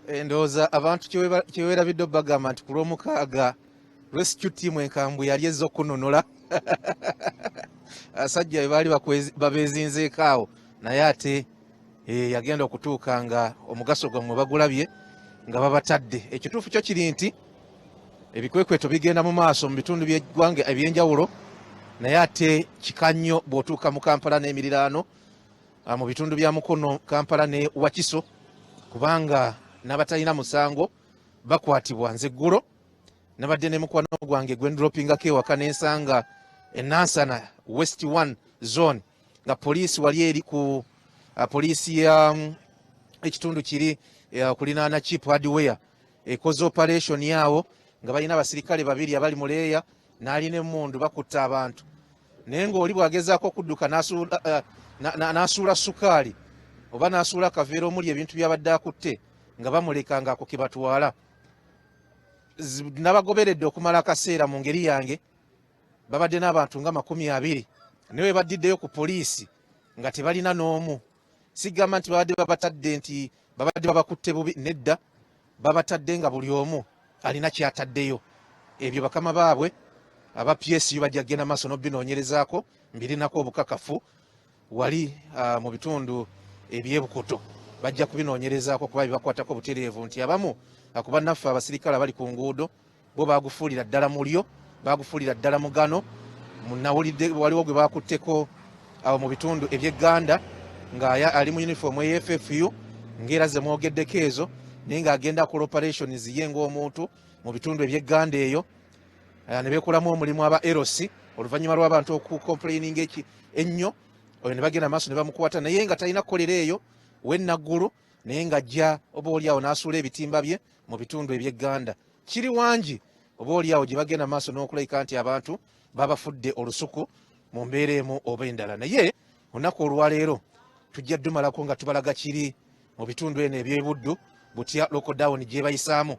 Ndowooza abantu kyeweerabidde bagamba nti ku Lwomukaaga rescue team enkambwe yali ezza okunonola asajja be baali babeezinzeeko awo naye ate yagenda okutuuka nga omugaso gwammwe bagulabye nga babatadde. Ekituufu kyo kiri nti ebikwekweto bigenda mu maaso mu bitundu by'eggwanga eby'enjawulo, naye ate kika nnyo bw'otuuka mu Kampala n'emiriraano, mu bitundu bya Mukono, Kampala ne Wakiso, kubanga n'abatalina musango bakwatibwa. Nze eggulo nabadde ne mukwano gwange gwe ndropingako ewaka n'ensanga Nansana West 1 zone nga poliisi wali eri ku poliisi ya ekitundu kiri kulinaana Cheap Hardware ekoze operation yawo nga balina abasirikale babiri abali mu leeya n'alina emmundu bakutta abantu, naye ng'oli bwagezaako okudduka n'asuula sukaali oba n'asuula akaveera omuli ebintu byabadde akutte nga bamuleka ng'ako ke batwala. Nabagoberedde okumala akaseera mu ngeri yange, babadde n'abantu nga 20, naye baddiddeyo ku poliisi nga tebalina n'omu. Sigamba nti babadde babatadde nti babadde babakutte bubi, nedda, babatadde nga buli omu alina kyataddeyo. Ebyo bakama baabwe aba PSU bajja kgenda maaso n'obbinoonyerezaako, mbirinako obukakafu wali mu bitundu eby'Ebukoto bajja kubinoonyerezaako kuba bibakwatako butereevu nti abamu ku bannaffe abasirikale abali ku nguudo bo baagufuulira ddala mulyo, baagufuulira ddala mugano. Munawulidde waliwo gwe baakutteko awo mu bitundu eby'Egganda nga ali mu uniform eya FFU ng'era ze mwogeddeko ezo, naye ng'agenda akola operations ye ng'omuntu mu bitundu eby'Egganda eyo, ne beekolamu omulimu aba erosi oluvannyuma lw'abantu okucomplaininga ennyo. Oyo ne bagenda maaso ne bamukwata, naye nga talina kukolera eyo w'enaggulu, naye ng'ajja oba oliawo n'asuula ebitimba bye mu bitundu eby'Egganda. Kiri wangi oba oliawo gye bagenda maaso n'okulayika nti abantu babafudde olusuku mu mbeera emu oba endala. Naye olunaku olwaleero tujja dumalako nga tubalaga kiri mu bitundu eno eby'Ebuddu butya lockdown gye bayisaamu.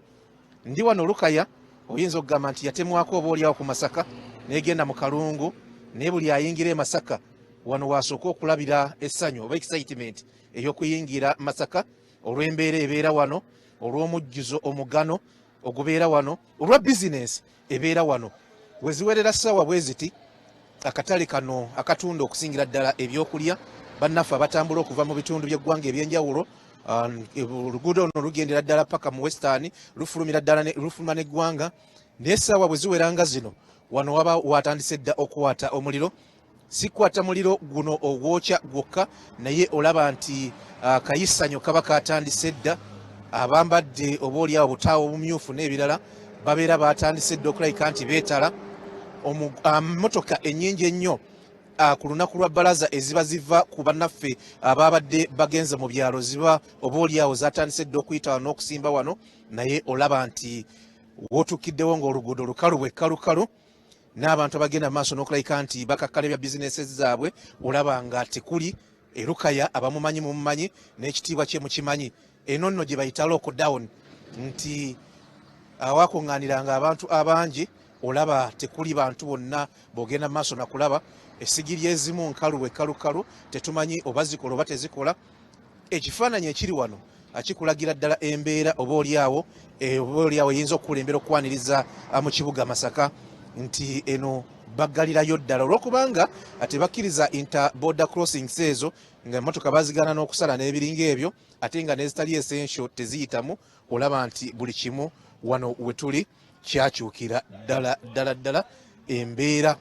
Ndi wano Lukaya, oyinza okugamba nti yatemwako oba oliawo ku Masaka n'egenda mu Kalungu, naye buli ayingira e Masaka wano wasooka okulabira essanyu oba excitement ey'okuyingira Masaka olw'embeera ebeera wano, olw'omujjuzo omugano ogubeera wano, olwa bizinesi ebeera wano. Weziwerera ssaawa bwe ziti akatale kano akatunda okusingira ddala ebyokulya bannaffe abatambula okuva mu bitundu by'eggwanga eby'enjawulo. Oluguudo luno lugendera ddala paka mu Western, lufuluma n'eggwanga, naye essaawa bwe ziweranga zino wano waba watandise dda okuwata omuliro. Si kwata muliro guno ogwokya gwokka, naye olaba nti kayisanyo kaba katandise dda. Abambadde oba oliawo butaawo obumyufu n'ebirala babeera batandise dda okulayika nti beetala. Emmotoka ennyingi ennyo ku lunaku lwa bbalaza eziba ziva ku bannaffe ababadde bagenze mu byalo ziba oba oliawo zatandise dda okuyita wano n'okusimba wano, naye olaba nti wootuukiddewo ng'oluguudo lukalu bwe kalukalu, n'abantu abagenda maaso n'okulayika nti bakakkala bya bizinesi zaabwe olaba nga tekuli Lukaya. Abamumanyi mumumanyi, n'ekitiibwa kye mukimanyi. Eno nno gye bayita lockdown, nti awakuŋŋaaniranga abantu abangi olaba tekuli bantu bonna bw'ogenda maaso nakulaba. Essigiri ezimu nkalu bwe kalukalu, tetumanyi oba zikola oba tezikola. Ekifaananyi ekiri wano akikulagira ddala embeera oba oliawo eyinza okukulembera okwaniriza mu kibuga Masaka nti eno baggalirayo ddala olw'okubanga tebakkiriza inter-border crossings ezo nga emmotoka bazigaana n'okusala n'ebiringa ebyo, ate nga n'ezitali essential teziyitamu. Olaba nti buli kimu wano we tuli kyakyukira ddala embeera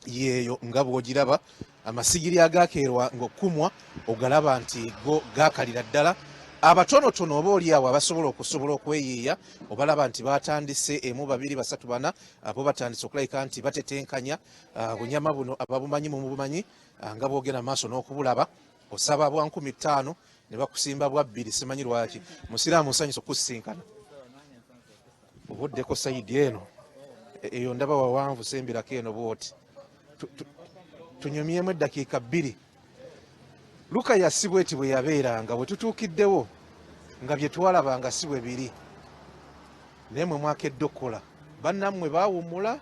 yeeyo nga bw'ogiraba. Amasigiri agaakeerwa ng'okkumwa ogalaba nti go gaakalira ddala. Abatonotono oba oliawo abasobola okweyiiya obalaba nti batandise emu, babiri, basatu, bana, abo batandise okulayika nti batetenkanya bunyama buno ababumanyi mumubumanyi nga bwogenda maaso n'okubulaba. Osaba bwa 15 ne bakusimba bwa 2, simanyi lwaki. Musiraamu nsanyusa okusinkana obuddeko sayidi eno eyo ndaba wawanvu sembirako eno bwoti tunyumyemu eddakiika 2. Lukaya si bweti bwe yabeeranga bwe tutuukiddewo nga bye twalabanga si bwe biri, naye mwe mwakedde okukola bannammwe baawummula.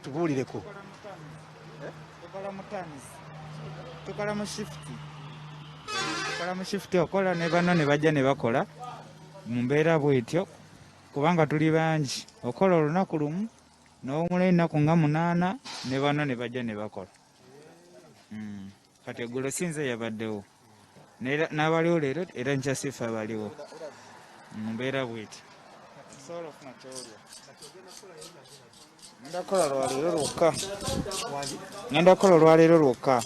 Tubuulireko. Tukola mu shift okola ne banno ne bajja ne bakola mu mbeera bwetyo kubanga tuli bangi okola olunaku lumu n'owumula ennaku nga 8 ne bano ne bajja ne bakola. Kati eggulo sinze yabaddewo n'abaliwo leero era nkyasifa abaliwo mu mbeera bwetyo. Ngenda kukola olwaleero lwokka.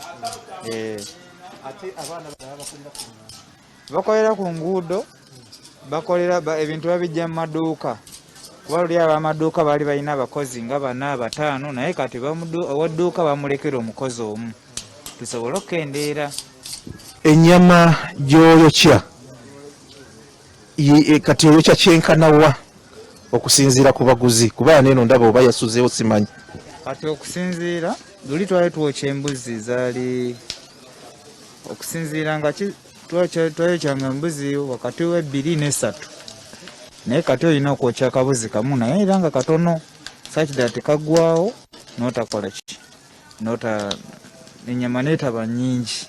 Bakolera ku nguudo, bakolera ebintu babijja mu maduuka. Kuba luli ab'amaduuka baali balina abakozi nga 4 5 naye kati ow'edduuka bamulekera omukozi omu tusobole okukendeera. Ennyama gy'oyokya kati oyokya kyenkanawa okusinziira ku baguzi kuba neeno ndaba oba yasuzeewo simanyi. Kati okusinziira luli twali twokya embuzi zaali okusinziira nga twayokyanga embuzi wakati we 2 ne 3 naye kati olina okwokya akabuzi kamu naye era nga katono sakidala tekaggwawo n'otakola ki ennyama neetaba nnyingi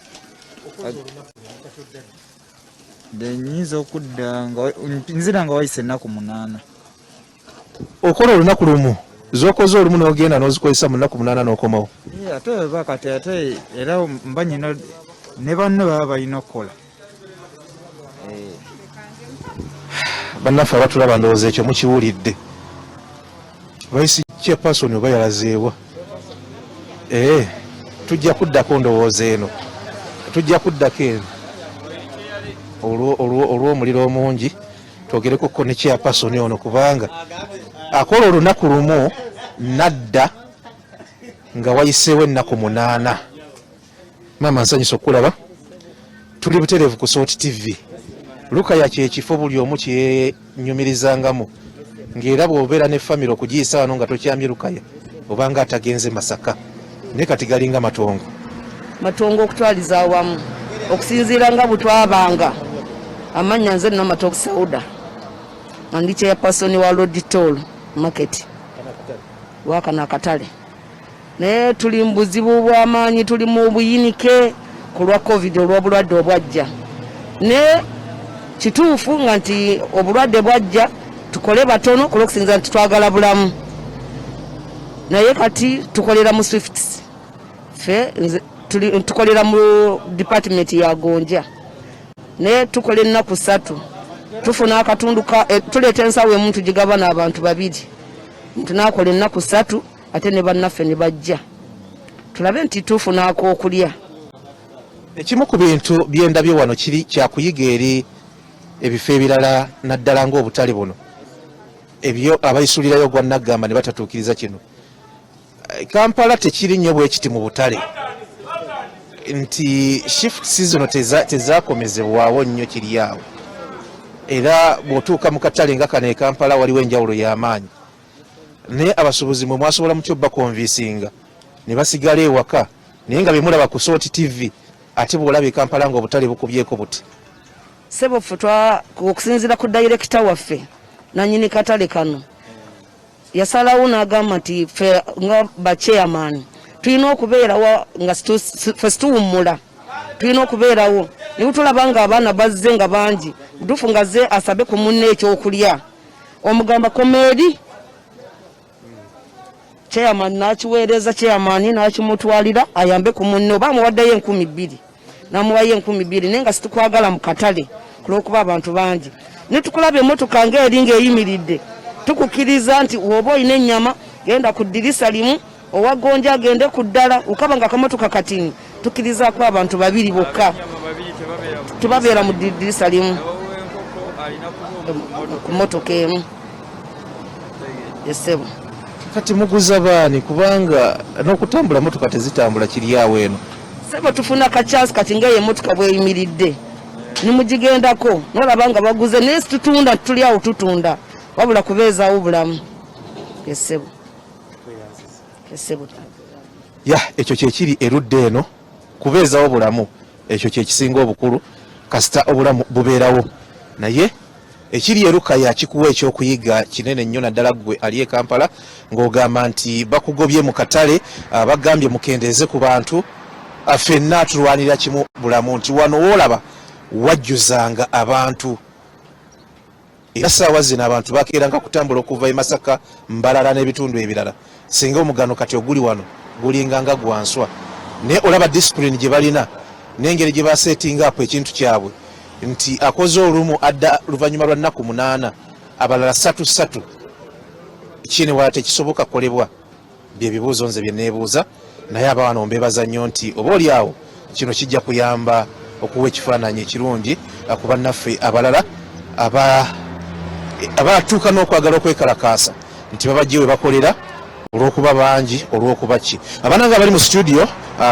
nyinza okudda nzira nga wayise ennaku 8. Okola olunaku lumu zokoze olumu n'ogenda n'ozikozesa mu nnaku 8 n'okomawo. Ate oba kati ate era mba nyina ne banno baba balina okukola. Bannaffe abatulaba ndowooza ekyo mukiwulidde. Vice Chairperson oba yalazeewa. Tujja kuddako ndowooza eno. Tujja kuddako eno. Olw'omuliro omungi twogereko ne Chairperson ono kubanga akola olunaku lumu nadda nga wayiseewo ennaku 8. Maama nsanyusa okulaba. Tuli butereevu ku Salt TV. Lukaya kyekifo buli omu kyenyumirizangamu ng'era bw'obeera ne famire okugiyisa wano nga tokyamye Lukaya obanga atagenze Masaka naye kati galinga matongo okutwaliza awamu okusinziira nga butwabanga. Amannya nze nina Matoki Sauda ndi Chairperson wa Road Toll Market wakana akatale naye tuli mbuzibu bw'amaanyi, tuli mu buyinike ku lwa COVID olw'obulwadde obwajja ne kituufu nga nti obulwadde bwajja tukole batono olw'okusinza nti twagala bulamu naye kati tukolera mu Swift tukolera mu department ya Gonja naye tukola ennaku 3 tufuna akatundu tuleeta ensawo emu tugigaba n'abantu 2 tunakola ennaku 3 ate ne bannaffe ne bajja tulabe nti tufunaako okulya. Ekimu ku bintu byendabye wano kiri kyakuyiga eri ebifo ebirala naddala ng'obutale buno ebyo abayisulirayo gwa Nagamba ne batatuukiriza kino. Kampala tekiri nnyo bwe kiti mu butale nti shift season tezaakomezebwawo nnyo kiri awo era bw'otuuka mu katale nga kano e Kampala waliwo enjawulo y'amaanyi naye abasuubuzi mwe mwasobola mutyo bakonvisinga ne basigala ewaka naye nga bemulaba ku Salt TV ate bw'olaba e Kampala ng'obutale bukubyeko buti. Sebo futwa okusinzira ku director waffe nanyini katale kano yasalawo n'agamba nti ffe nga ba chairman tulina okubeerawo nga ffe situwummula tulina okubeerawo ne tulaba nga abaana bazze nga bangi butuufu nga ze asabe ku munne ekyokulya omugamba komedi chairman n'akiweereza chairman n'akimutwalira ayambe ku munne oba amuwaddeyo 2,000 n'amuwayo 2,000 naye nga situkwagala mu katale kulwokuba abantu bangi ne tukulaba emmotoka ng'eringa eyimiridde tukukiriza nti woba olina ennyama genda ku ddirisa limu owa Gonja agende ku ddala ukaba nga akamotoka katini tukirizaako abantu 2 bokka tubabeera mu ddirisa limu ku mmotoka emu. Esebo kati muguza baani kubanga n'okutambula motoka tezitambula kiri awo eno. Sebo tufuna kachance kati nga emmotoka bweyimiridde nimugigendako nolaba nga baguze naye situtunda tuli awo tutunda wabula kubeezaawo bulamu. Esebo ekyo kyekiri erudde eno kubeezawo bulamu ekyo kyekisinga obukulu kasita obulamu bubeerawo naye ekiri Lukaya kikuwa ekyokuyiga kinene nnyo naddala ggwe ali e Kampala ng'ogamba nti bakugobye mu katale bagambye mukendeeze ku bantu ffenna tulwanira kimu bulamu nti wano woolaba wajjuzanga abantu era saawa zino abantu bakeeranga kutambula okuva e Masaka, Mbalala n'ebitundu ebirala. Singa omugano kati oguli wano gulinga nga gwanswa, naye olaba discipline gye balina n'engeri gye basetinga apo ekintu kyabwe nti akoze olumu adda luvannyuma lwa nnaku 8 abalala 3 kine wala tekisoboka kolebwa. Bye bibuuzo nze bye neebuuza, naye abaana mbebaza nnyo nti oba oli awo kino kijja kuyamba okuwa ekifaananyi ekirungi ku bannaffe abalala abatuuka n'okwagala okwekalakaasa nti babajje we bakolera olw'okuba bangi olw'okuba ki. Abaana nga bali mu studio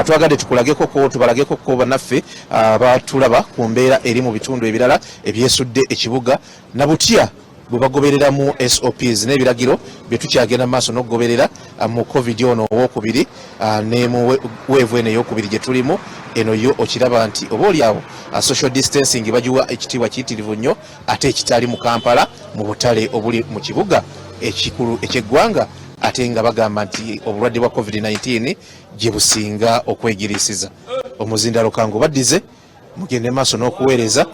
twagadde tubalageko ko bannaffe batulaba ku mbeera eri mu bitundu ebirala ebyesudde ekibuga na butya bwe bagobereramu SOPs n'ebiragiro bye tukyagenda mu maaso n'okugoberera mu COVID ono owokubiri ne mu weevu eno eyokubiri gye tulimu eno yo okiraba nti oba oli awo social distancing bagiwa ekitiibwa kiyitirivu nnyo ate ekitali mu Kampala mu butale obuli mu kibuga ekikulu eky'eggwanga, ate nga bagamba nti obulwadde bwa COVID-19 gye businga okwegirisiza. Omuzindalo kangu baddize mugende maaso n'okuweereza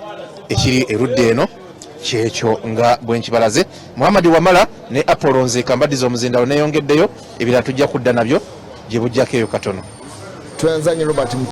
ekiri erudde eno kyekyo nga bwenkibalaze. Muhammad Wamala ne Apollo Nzeka mbaddiza omuzindalo neyongeddeyo ebirala tujja kudda nabyo gye bujjako eyo katono. Twenzanye Robert